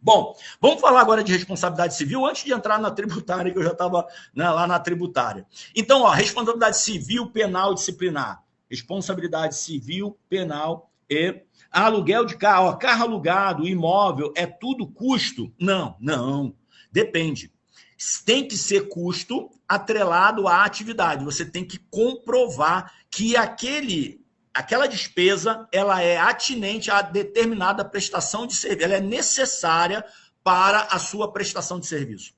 Bom, vamos falar agora de responsabilidade civil antes de entrar na tributária, que eu já estava, né, lá na tributária. Então, ó, responsabilidade civil, penal e disciplinar. Responsabilidade civil, penal e aluguel de carro. Ó, carro alugado, imóvel, é tudo custo? Não, não. Depende. Tem que ser custo atrelado à atividade. Você tem que comprovar que aquela despesa ela é atinente a determinada prestação de serviço, ela é necessária para a sua prestação de serviço.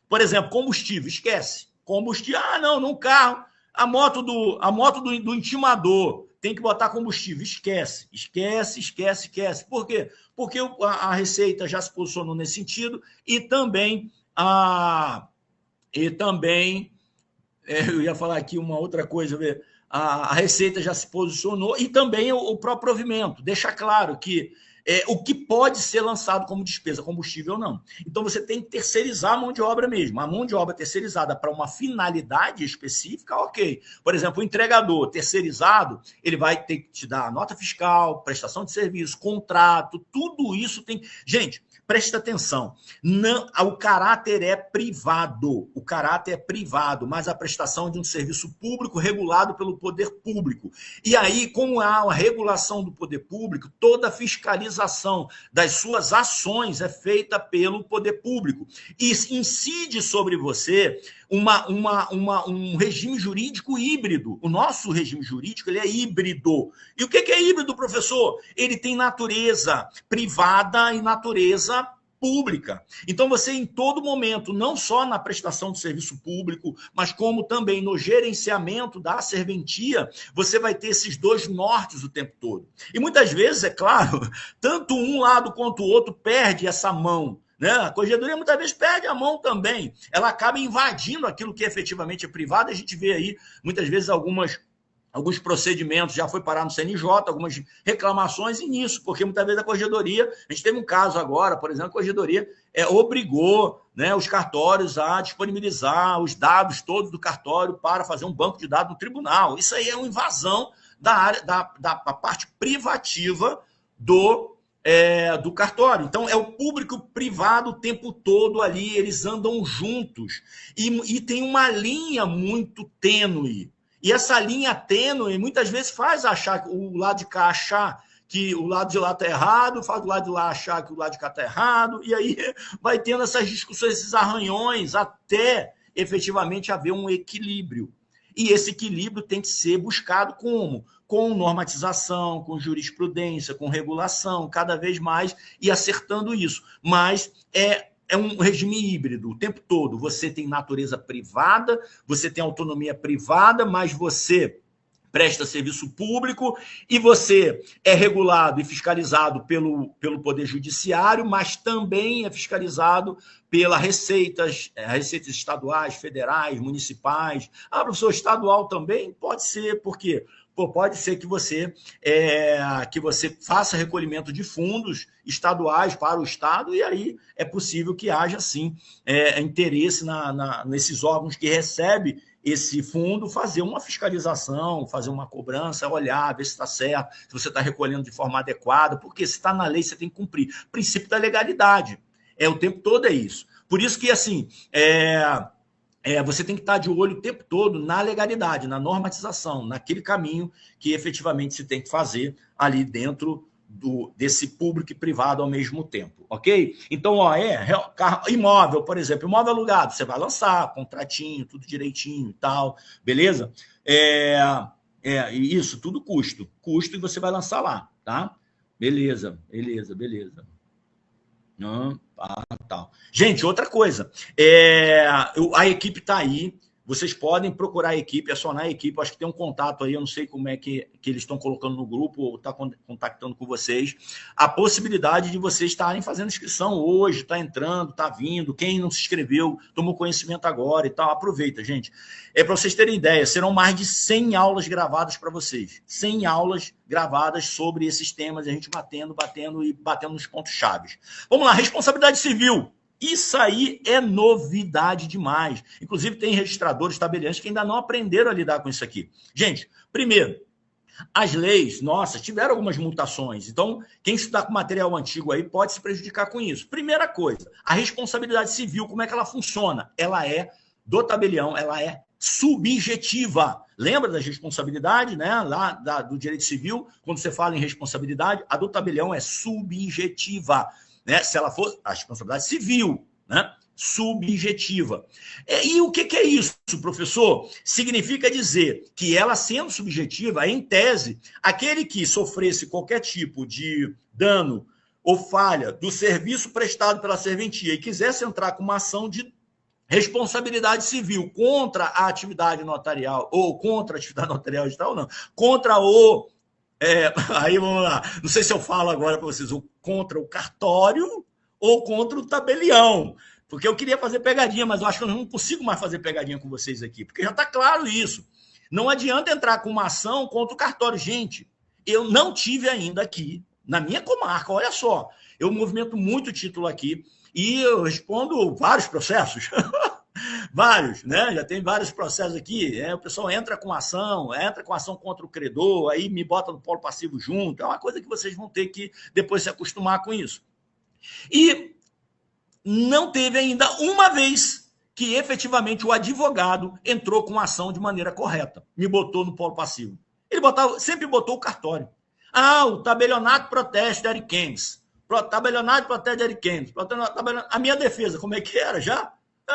Por exemplo, combustível, esquece. Combustível, não, num carro, a moto do intimador tem que botar combustível, esquece. Por quê? Porque a Receita já se posicionou nesse sentido e também eu ia falar aqui uma outra coisa, a Receita já se posicionou e também o próprio provimento. Deixa claro que o que pode ser lançado como despesa, combustível não. Então você tem que terceirizar a mão de obra mesmo. A mão de obra terceirizada para uma finalidade específica, ok. Por exemplo, o entregador terceirizado, ele vai ter que te dar nota fiscal, prestação de serviço, contrato, tudo isso tem... Gente, presta atenção, não, o caráter é privado, mas a prestação de um serviço público regulado pelo poder público. E aí, como há a regulação do poder público, toda a fiscalização das suas ações é feita pelo poder público. E incide sobre você um regime jurídico híbrido. O nosso regime jurídico ele é híbrido. E o que é híbrido, professor? Ele tem natureza privada e natureza pública. Então, você, em todo momento, não só na prestação de serviço público, mas como também no gerenciamento da serventia, você vai ter esses dois nortes o tempo todo. E muitas vezes, é claro, tanto um lado quanto o outro perde essa mão. Né? A corregedoria muitas vezes perde a mão também. Ela acaba invadindo aquilo que efetivamente é privado. A gente vê aí, muitas vezes, alguns procedimentos já foi parar no CNJ, algumas reclamações e nisso, porque muitas vezes a corregedoria, a gente teve um caso agora, por exemplo, a corregedoria obrigou, né, os cartórios a disponibilizar os dados todos do cartório para fazer um banco de dados no tribunal. Isso aí é uma invasão da área, da parte privativa do cartório. Então, é o público e o privado o tempo todo ali, eles andam juntos. E tem uma linha muito tênue. E essa linha tênue muitas vezes faz achar o lado de cá achar que o lado de lá está errado, faz o lado de lá achar que o lado de cá está errado, e aí vai tendo essas discussões, esses arranhões, até efetivamente haver um equilíbrio. E esse equilíbrio tem que ser buscado como? Com normatização, com jurisprudência, com regulação, cada vez mais, e acertando isso. Mas é um regime híbrido o tempo todo. Você tem natureza privada, você tem autonomia privada, mas você presta serviço público e você é regulado e fiscalizado pelo Poder Judiciário, mas também é fiscalizado pelas receitas estaduais, federais, municipais. Professor, estadual também? Pode ser, por quê? Pode ser que você faça recolhimento de fundos estaduais para o Estado, e aí é possível que haja, sim, interesse nesses órgãos que recebem esse fundo, fazer uma fiscalização, fazer uma cobrança, olhar, ver se está certo, se você está recolhendo de forma adequada, porque se está na lei, você tem que cumprir. O princípio da legalidade. O tempo todo é isso. Por isso que, assim, você tem que estar de olho o tempo todo na legalidade, na normatização, naquele caminho que efetivamente se tem que fazer ali dentro desse público e privado ao mesmo tempo, ok? Então, imóvel, por exemplo, imóvel alugado, você vai lançar, contratinho, tudo direitinho e tal, beleza? Isso, tudo custo, e você vai lançar lá, tá? Beleza. Tal. Gente, outra coisa, a equipe está aí, vocês podem procurar a equipe, acionar a equipe, acho que tem um contato aí, eu não sei como é que eles estão colocando no grupo ou está contactando com vocês, a possibilidade de vocês estarem fazendo inscrição hoje, está entrando, está vindo, quem não se inscreveu, tomou conhecimento agora e tal, aproveita, gente. Para vocês terem ideia, serão mais de 100 aulas gravadas para vocês, 100 aulas gravadas sobre esses temas, a gente batendo nos pontos chaves. Vamos lá, responsabilidade civil. Isso aí é novidade demais. Inclusive, tem registradores, tabeliantes que ainda não aprenderam a lidar com isso aqui. Gente, primeiro, As leis, nossa, tiveram algumas mutações. Então, quem estudar com material antigo aí pode se prejudicar com isso. Primeira coisa, a responsabilidade civil, como é que ela funciona? Ela é, do tabelião, ela é subjetiva. Lembra das responsabilidades, né? Lá do direito civil, quando você fala em responsabilidade, a do tabelião é subjetiva, né? Se ela for a responsabilidade civil, né? Subjetiva. E o que é isso, professor? Significa dizer que ela sendo subjetiva, em tese, aquele que sofresse qualquer tipo de dano ou falha do serviço prestado pela serventia e quisesse entrar com uma ação de responsabilidade civil contra a atividade notarial, ou contra a atividade notarial digital, não, contra o... aí vamos lá, não sei se eu falo agora para vocês, contra o cartório ou contra o tabelião, porque eu queria fazer pegadinha, mas eu acho que eu não consigo mais fazer pegadinha com vocês aqui, porque já está claro isso. Não adianta entrar com uma ação contra o cartório. Gente, eu não tive ainda aqui, na minha comarca, olha só, eu movimento muito título aqui, e eu respondo vários processos, vários, né? Já tem vários processos aqui. O pessoal entra com ação contra o credor, aí me bota no polo passivo junto. É uma coisa que vocês vão ter que depois se acostumar com isso. E não teve ainda uma vez que efetivamente o advogado entrou com a ação de maneira correta, me botou no polo passivo. Ele sempre botou o cartório. O tabelionato protege de Ariquemes. Tabelionato protege de Ariquemes. A minha defesa, como é que era já?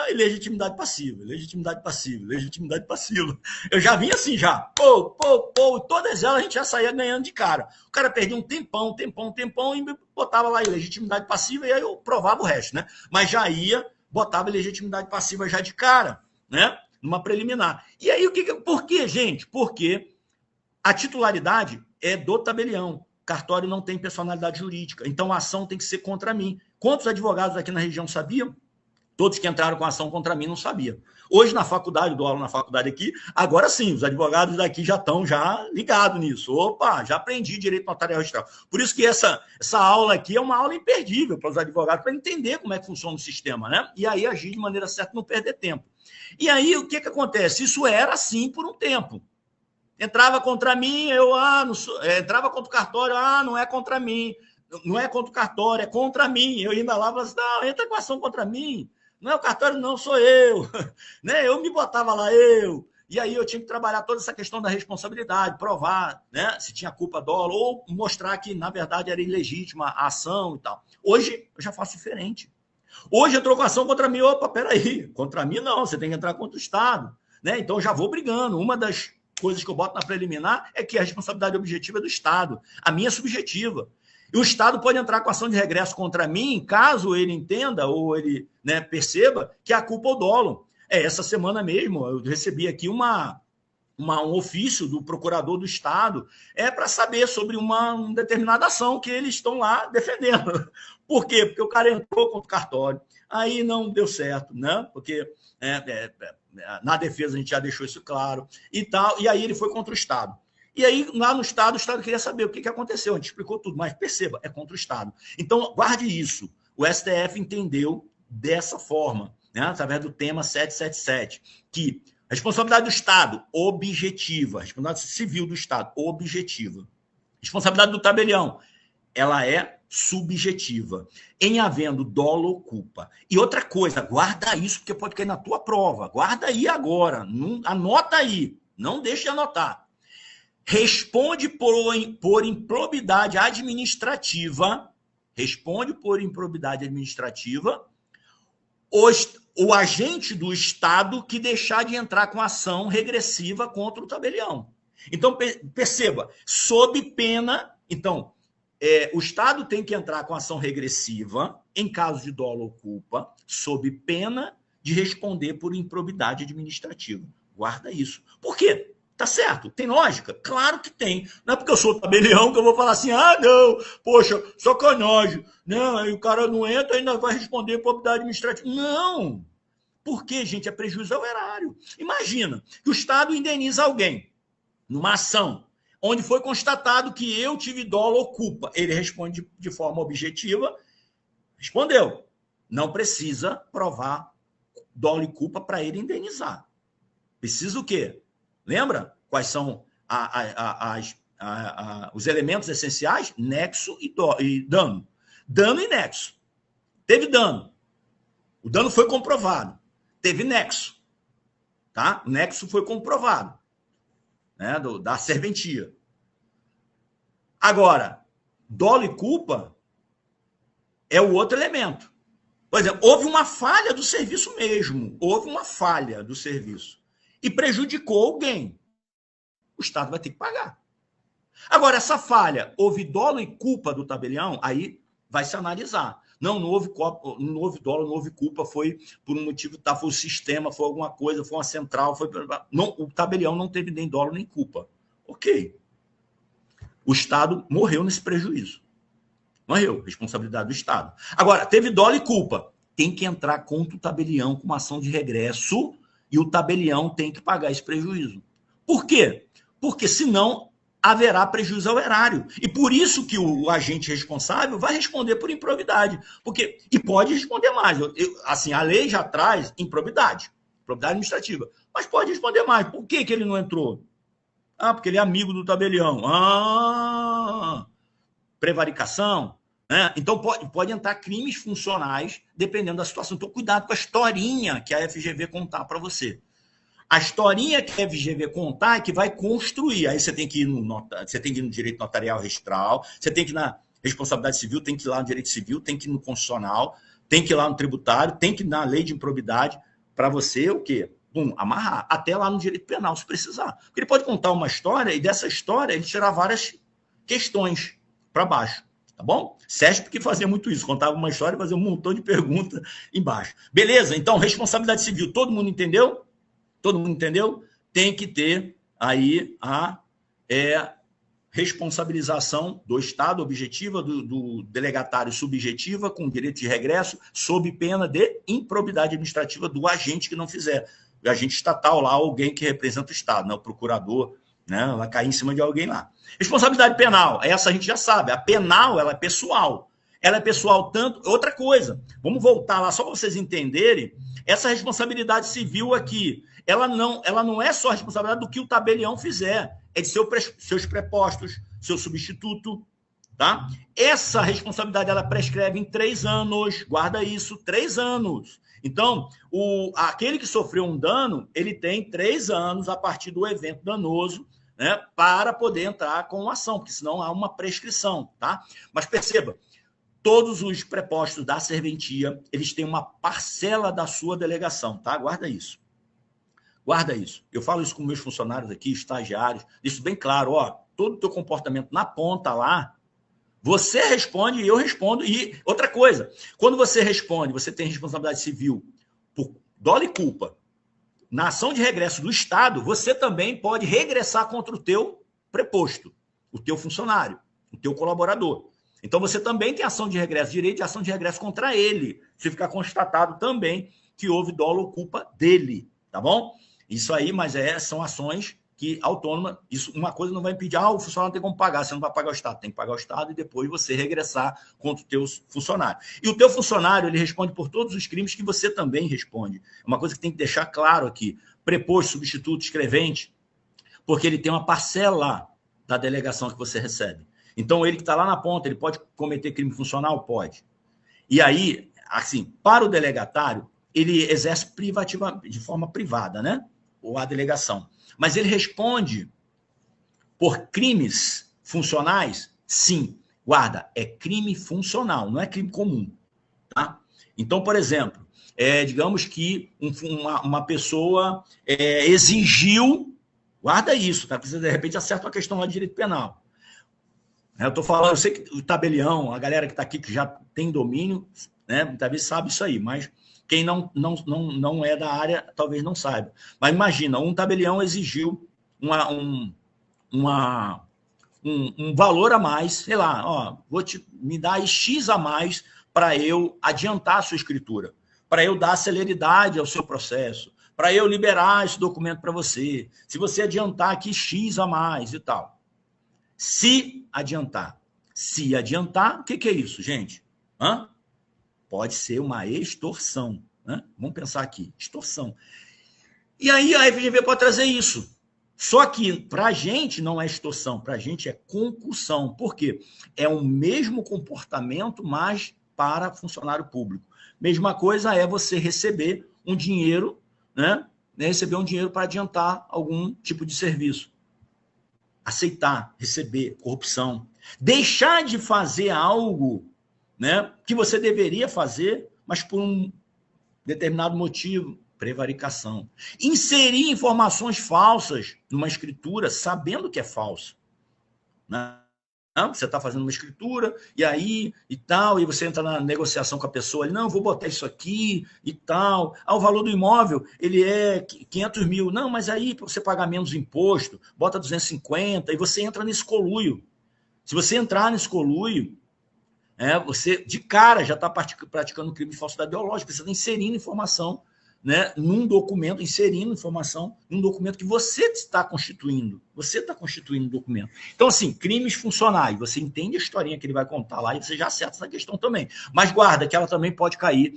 Ilegitimidade passiva, legitimidade passiva, legitimidade passiva. Eu já vinha assim já. Todas elas a gente já saía ganhando de cara. O cara perdia um tempão e me botava lá ilegitimidade passiva e aí eu provava o resto, né? Mas já botava legitimidade passiva já de cara, né? Numa preliminar. E aí, por quê, gente? Porque a titularidade é do tabelião. Cartório não tem personalidade jurídica. Então, a ação tem que ser contra mim. Quantos advogados aqui na região sabiam? Todos que entraram com ação contra mim não sabiam. Hoje, na faculdade, dou aula na faculdade aqui, agora sim, os advogados daqui já estão ligados nisso. Opa, já aprendi direito notarial registral. Por isso que essa aula aqui é uma aula imperdível para os advogados, para entender como é que funciona o sistema, né? E aí agir de maneira certa, não perder tempo. E aí, o que acontece? Isso era assim por um tempo. Entrava contra mim, entrava contra o cartório, não é contra mim, não é contra o cartório, é contra mim. Eu ainda lá falava assim, não, entra com ação contra mim, não é o cartório, não, sou eu. Né? Eu me botava lá, e aí eu tinha que trabalhar toda essa questão da responsabilidade, provar, né, se tinha culpa dolo, ou mostrar que, na verdade, era ilegítima a ação e tal. Hoje, eu já faço diferente. Hoje entrou com ação contra mim, opa, peraí, contra mim não, você tem que entrar contra o Estado. Né? Então, eu já vou brigando. Uma das coisas que eu boto na preliminar é que a responsabilidade objetiva é do Estado. A minha é subjetiva. E o Estado pode entrar com ação de regresso contra mim, caso ele entenda ou ele, né, perceba que a culpa é o dolo. Essa semana mesmo eu recebi aqui um ofício do procurador do Estado para saber sobre uma determinada ação que eles estão lá defendendo. Por quê? Porque o cara entrou contra o cartório, aí não deu certo, né? Porque na defesa a gente já deixou isso claro e tal, e aí ele foi contra o Estado. E aí, lá no Estado, o Estado queria saber o que aconteceu. A gente explicou tudo, mas perceba, é contra o Estado. Então, guarde isso. O STF entendeu dessa forma, né, através do tema 777, que a responsabilidade do Estado, objetiva. A responsabilidade civil do Estado, objetiva. A responsabilidade do tabelião, ela é subjetiva, em havendo dolo ou culpa. E outra coisa, guarda isso, porque pode cair na tua prova. Guarda aí agora. Anota aí. Não deixe de anotar. Responde por improbidade administrativa. Responde por improbidade administrativa o agente do Estado que deixar de entrar com ação regressiva contra o tabelião. Então, perceba, sob pena... Então, o Estado tem que entrar com ação regressiva em caso de dolo ou culpa, sob pena de responder por improbidade administrativa. Guarda isso. Por quê? Tá certo? Tem lógica? Claro que tem. Não é porque eu sou tabelião que eu vou falar assim, não, poxa, sacanagem. Não, aí o cara não entra e ainda vai responder por improbidade administrativa. Não! Por quê, gente? É prejuízo ao erário. Imagina que o Estado indeniza alguém numa ação onde foi constatado que eu tive dolo ou culpa. Ele responde de forma objetiva. Respondeu. Não precisa provar dolo e culpa para ele indenizar. Precisa o quê? Lembra quais são as os elementos essenciais, nexo e dano. Dano e nexo. Teve dano. O dano foi comprovado. Teve nexo. Tá? O nexo foi comprovado. Né? Da serventia. Agora, dolo e culpa é o outro elemento. Por exemplo, houve uma falha do serviço mesmo. Houve uma falha do serviço. E prejudicou alguém. O Estado vai ter que pagar. Agora, essa falha, houve dolo e culpa do tabelião, aí vai se analisar. Não houve dolo, não houve culpa, foi por um motivo, tá, foi o sistema, foi alguma coisa, foi uma central, o tabelião não teve nem dolo nem culpa. Ok. O Estado morreu nesse prejuízo. Morreu, responsabilidade do Estado. Agora, teve dolo e culpa. Tem que entrar contra o tabelião com uma ação de regresso e o tabelião tem que pagar esse prejuízo. Por quê? Porque senão haverá prejuízo ao erário. E por isso que o agente responsável vai responder por improbidade. E pode responder mais. Assim, a lei já traz improbidade administrativa. Mas pode responder mais. Por que ele não entrou? Porque ele é amigo do tabelião. Prevaricação. Né? Então, pode entrar crimes funcionais, dependendo da situação. Então, cuidado com a historinha que a FGV contar para você. A historinha que a FGV contar é que vai construir. Aí você tem que ir no direito notarial registral, você tem que ir na responsabilidade civil, tem que ir lá no direito civil, tem que ir no constitucional, tem que ir lá no tributário, tem que ir na lei de improbidade, para você o quê? Amarrar. Até lá no direito penal, se precisar. Porque ele pode contar uma história e dessa história ele tirar várias questões para baixo. Tá bom? Sérgio porque fazia muito isso, contava uma história e fazia um montão de perguntas embaixo. Beleza? Então, responsabilidade civil, todo mundo entendeu? Todo mundo entendeu? Tem que ter aí a responsabilização do Estado objetiva, do delegatário subjetiva, com direito de regresso, sob pena de improbidade administrativa do agente que não fizer. O agente estatal lá, alguém que representa o Estado, né? O procurador, né? Vai cair em cima de alguém lá. Responsabilidade penal, essa a gente já sabe. A penal, ela é pessoal. Ela é pessoal tanto... Outra coisa, vamos voltar lá só para vocês entenderem. Essa responsabilidade civil aqui, ela não é só a responsabilidade do que o tabelião fizer, é de seus prepostos, seu substituto, tá? Essa responsabilidade, ela prescreve em 3 anos, guarda isso, 3 anos. Então, aquele que sofreu um dano, ele tem 3 anos a partir do evento danoso, né, para poder entrar com a ação, porque senão há uma prescrição, tá? Mas perceba, todos os prepostos da serventia, eles têm uma parcela da sua delegação, tá? Guarda isso. Guarda isso. Eu falo isso com meus funcionários aqui, estagiários, isso bem claro, ó, todo o teu comportamento na ponta lá, você responde e eu respondo. E outra coisa, quando você responde, você tem responsabilidade civil por dolo e culpa, na ação de regresso do Estado, você também pode regressar contra o teu preposto, o teu funcionário, o teu colaborador. Então, você também tem ação de regresso, direito de ação de regresso contra ele, se ficar constatado também que houve dolo ou culpa dele, tá bom? Isso aí, mas são ações que autônomas, uma coisa não vai impedir, o funcionário não tem como pagar, você não vai pagar o Estado, tem que pagar o Estado e depois você regressar contra os teus funcionários. E o teu funcionário, ele responde por todos os crimes que você também responde. É uma coisa que tem que deixar claro aqui, preposto, substituto, escrevente, porque ele tem uma parcela da delegação que você recebe. Então, ele que está lá na ponta, ele pode cometer crime funcional? Pode. E aí, assim, para o delegatário, ele exerce de forma privada, né? Ou a delegação. Mas ele responde por crimes funcionais? Sim. Guarda, é crime funcional, não é crime comum. Tá? Então, por exemplo, digamos que uma pessoa exigiu, guarda isso, tá? Você de repente acerta uma questão lá de direito penal. Eu estou falando, eu sei que o tabelião, a galera que está aqui, que já tem domínio, né, muitas vezes sabe isso aí, mas quem não é da área talvez não saiba. Mas imagina, um tabelião exigiu um valor a mais, sei lá, ó, me dar X a mais para eu adiantar a sua escritura, para eu dar celeridade ao seu processo, para eu liberar esse documento para você, se você adiantar aqui X a mais e tal. Se adiantar, o que é isso, gente? Pode ser uma extorsão. Né? Vamos pensar aqui, extorsão. E aí a FGV pode trazer isso. Só que para a gente não é extorsão, para a gente é concussão. Por quê? É o mesmo comportamento, mas para funcionário público. Mesma coisa é você receber um dinheiro, né? Receber um dinheiro para adiantar algum tipo de serviço. Aceitar, receber, corrupção. Deixar de fazer algo, né, que você deveria fazer, mas por um determinado motivo, prevaricação. Inserir informações falsas numa escritura, sabendo que é falso. Né? Você está fazendo uma escritura, e aí, e tal, e você entra na negociação com a pessoa, não, vou botar isso aqui, e tal. O valor do imóvel, ele é 500 mil. Não, mas aí, para você pagar menos imposto, bota 250, e você entra nesse coluio. Se você entrar nesse coluio, você, de cara, já está praticando crime de falsidade ideológica. Você está inserindo informação, né, num documento, inserindo informação num documento que você está constituindo. Você está constituindo o documento. Então, assim, crimes funcionais. Você entende a historinha que ele vai contar lá e você já acerta essa questão também. Mas guarda que ela também pode cair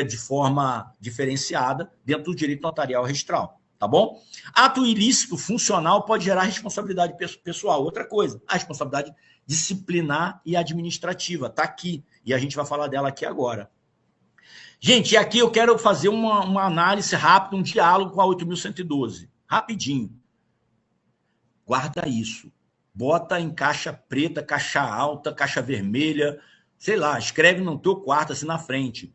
de forma diferenciada dentro do direito notarial registral. Tá bom? Ato ilícito funcional pode gerar responsabilidade pessoal. Outra coisa, a responsabilidade disciplinar e administrativa. Está aqui. E a gente vai falar dela aqui agora. Gente, e aqui eu quero fazer uma análise rápida, um diálogo com a 8.112. Rapidinho. Guarda isso. Bota em caixa preta, caixa alta, caixa vermelha. Sei lá, escreve no teu quarto, assim, na frente.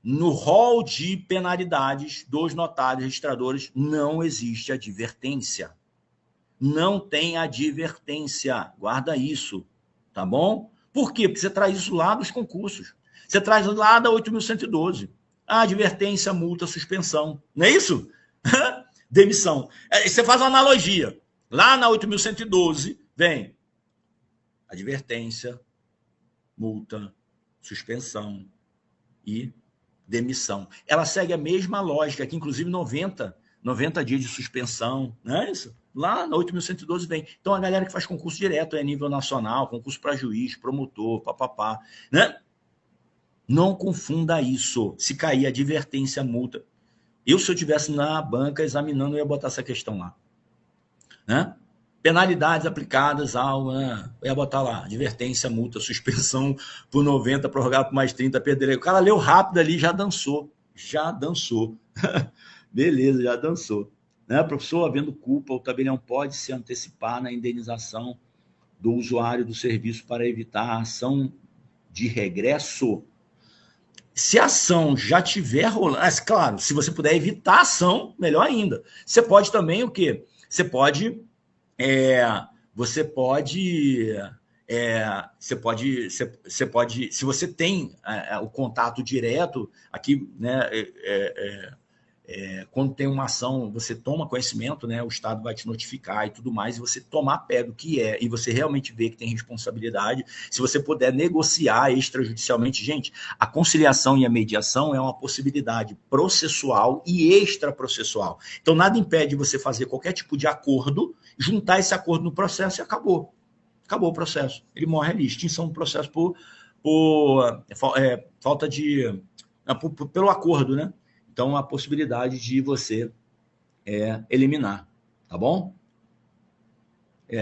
No rol de penalidades dos notários registradores não existe advertência. Não tem advertência. Guarda isso, tá bom? Por quê? Porque você traz isso lá dos concursos. Você traz lá da 8.112. Advertência, multa, suspensão. Não é isso? Demissão. Você faz uma analogia. Lá na 8.112 vem advertência, multa, suspensão e demissão. Ela segue a mesma lógica, que inclusive 90 dias de suspensão, não é isso? Lá na 8.112 vem. Então, a galera que faz concurso direto é nível nacional, concurso para juiz, promotor, papapá, né? Não confunda isso. Se cair advertência, multa. Se eu tivesse na banca examinando, eu ia botar essa questão lá. Né? Penalidades aplicadas ao... eu ia botar lá, advertência, multa, suspensão por 90, prorrogado por mais 30, perder. O cara leu rápido ali, já dançou. Já dançou. Beleza, já dançou. Né? Professor, havendo culpa, o tabelião pode se antecipar na indenização do usuário do serviço para evitar a ação de regresso. Se a ação já tiver rolando, claro, se você puder evitar a ação, melhor ainda. Você pode também o quê? Você pode, se você tem o contato direto aqui, né? Quando tem uma ação, você toma conhecimento, né? O Estado vai te notificar e tudo mais, e você tomar pé do que é, e você realmente vê que tem responsabilidade, se você puder negociar extrajudicialmente, gente, a conciliação e a mediação é uma possibilidade processual e extraprocessual. Então, nada impede você fazer qualquer tipo de acordo, juntar esse acordo no processo e acabou. Acabou o processo. Ele morre ali, extinção do processo por falta de... pelo acordo, né? Então, a possibilidade de você eliminar, tá bom?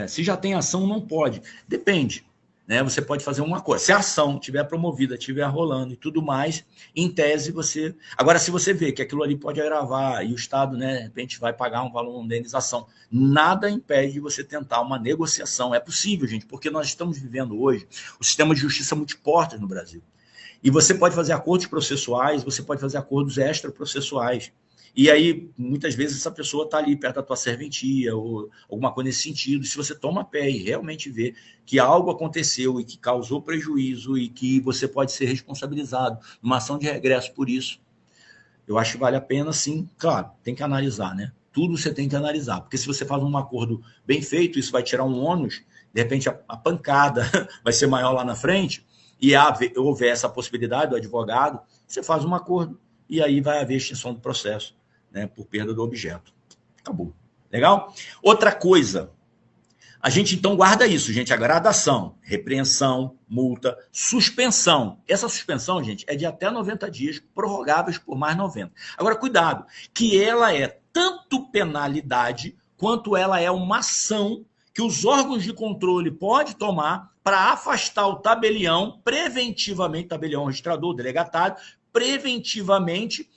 Se já tem ação, não pode. Depende, né? Você pode fazer uma coisa. Se a ação estiver promovida, estiver rolando e tudo mais, em tese você... Agora, se você vê que aquilo ali pode agravar e o Estado, né, de repente, vai pagar um valor de indenização, nada impede de você tentar uma negociação. É possível, gente, porque nós estamos vivendo hoje o sistema de justiça multiportas no Brasil. E você pode fazer acordos processuais, você pode fazer acordos extraprocessuais. E aí, muitas vezes, essa pessoa está ali perto da tua serventia ou alguma coisa nesse sentido. Se você toma pé e realmente vê que algo aconteceu e que causou prejuízo e que você pode ser responsabilizado numa ação de regresso por isso, eu acho que vale a pena, sim. Claro, tem que analisar, né? Tudo você tem que analisar. Porque se você faz um acordo bem feito, isso vai tirar um ônus, de repente a pancada vai ser maior lá na frente, e houver essa possibilidade do advogado, você faz um acordo e aí vai haver extinção do processo, né, por perda do objeto. Acabou. Legal? Outra coisa, a gente então guarda isso, gente, a gradação, repreensão, multa, suspensão. Essa suspensão, gente, é de até 90 dias, prorrogáveis por mais 90. Agora, cuidado, que ela é tanto penalidade quanto ela é uma ação que os órgãos de controle podem tomar para afastar o tabelião preventivamente, tabelião registrador, delegatário, preventivamente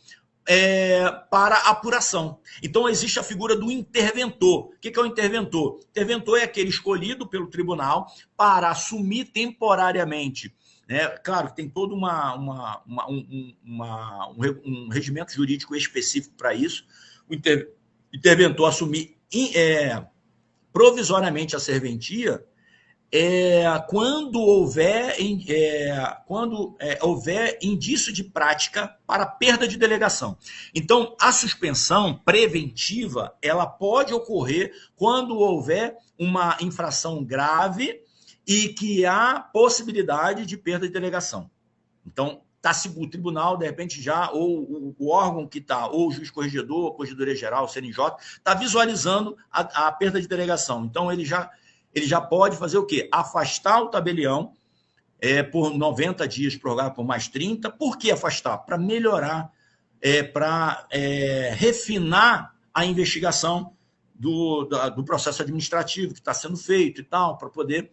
para apuração. Então, existe a figura do interventor. O que é o interventor? O interventor é aquele escolhido pelo tribunal para assumir temporariamente. Claro que tem todo um regimento jurídico específico para isso. O interventor assumir provisoriamente a serventia quando houver indício de prática para perda de delegação. Então, a suspensão preventiva ela pode ocorrer quando houver uma infração grave e que há possibilidade de perda de delegação. Então, está seguro, o tribunal, de repente, já, ou o órgão que está, ou o juiz corregedor, a Corregedoria Geral, o CNJ, está visualizando a perda de delegação. Então, ele já pode fazer o quê? Afastar o tabelião por 90 dias, prorrogar por mais 30. Por que afastar? Para melhorar, para refinar a investigação do processo administrativo que está sendo feito e tal, para poder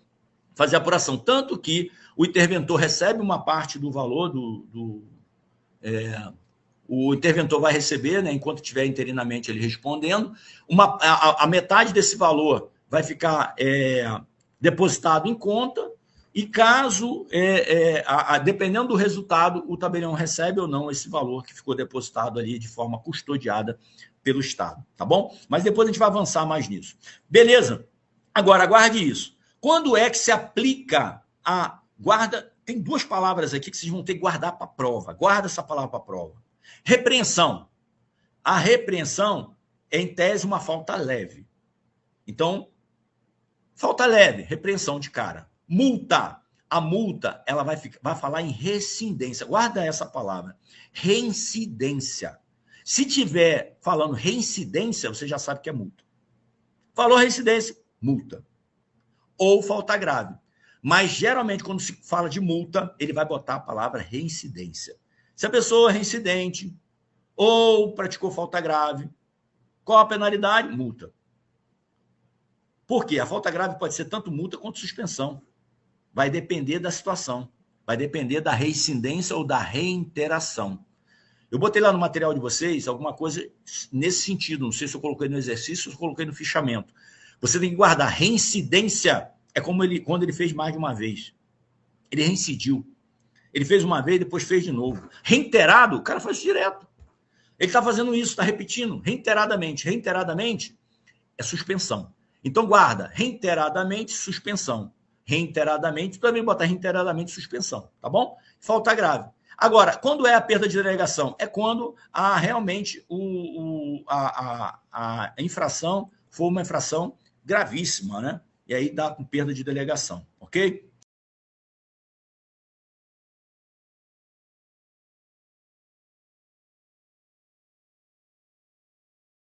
fazer a apuração. Tanto que o interventor recebe uma parte do valor o interventor vai receber, né, enquanto estiver interinamente ele respondendo, a metade desse valor vai ficar depositado em conta e caso, dependendo do resultado, o tabelião recebe ou não esse valor que ficou depositado ali de forma custodiada pelo Estado, tá bom? Mas depois a gente vai avançar mais nisso. Beleza? Agora, aguarde isso. Quando é que se aplica a guarda? Tem duas palavras aqui que vocês vão ter que guardar para a prova. Guarda essa palavra para a prova. Repreensão. A repreensão é, em tese, uma falta leve. Então, falta leve, repreensão de cara. Multa. A multa, ela vai falar em reincidência. Guarda essa palavra. Reincidência. Se tiver falando reincidência, você já sabe que é multa. Falou reincidência, multa. Ou falta grave. Mas, geralmente, quando se fala de multa, ele vai botar a palavra reincidência. Se a pessoa é reincidente ou praticou falta grave, qual a penalidade? Multa. Por quê? A falta grave pode ser tanto multa quanto suspensão. Vai depender da situação. Vai depender da reincidência ou da reiteração. Eu botei lá no material de vocês alguma coisa nesse sentido. Não sei se eu coloquei no exercício ou se eu coloquei no fichamento. Você tem que guardar. Reincidência é como quando ele fez mais de uma vez. Ele reincidiu. Ele fez uma vez, depois fez de novo. Reiterado, o cara faz direto. Ele está fazendo isso, está repetindo, reiteradamente. Reiteradamente é suspensão. Então, guarda, reiteradamente, suspensão. Reiteradamente, também botar reiteradamente, suspensão, tá bom? Falta grave. Agora, quando é a perda de delegação? É quando realmente a infração for uma infração gravíssima, né? E aí dá com perda de delegação, ok?